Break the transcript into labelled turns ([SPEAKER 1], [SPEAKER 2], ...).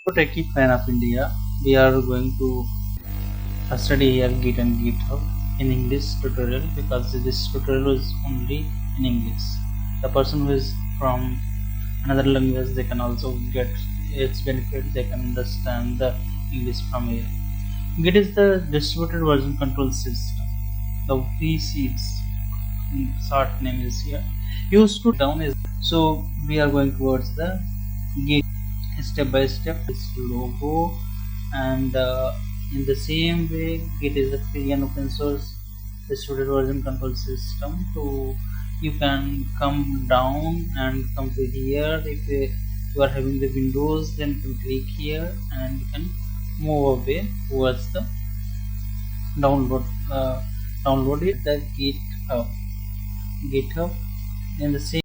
[SPEAKER 1] For TechyFanOfIndia, we are going to study here Git and GitHub in English tutorial, because this tutorial is only in English. The person who is from another language, they can also get its benefit, they can understand the English from here. Git is the distributed version control system. The VC's short name is here. Used to down is, so we are going towards the Git step by step. This logo, and in the same way, Git is a free and open source distributed version control system. So you can come down and come to here. If you are having the Windows, then you can click here and you can move away towards the download. Download it, the GitHub in the same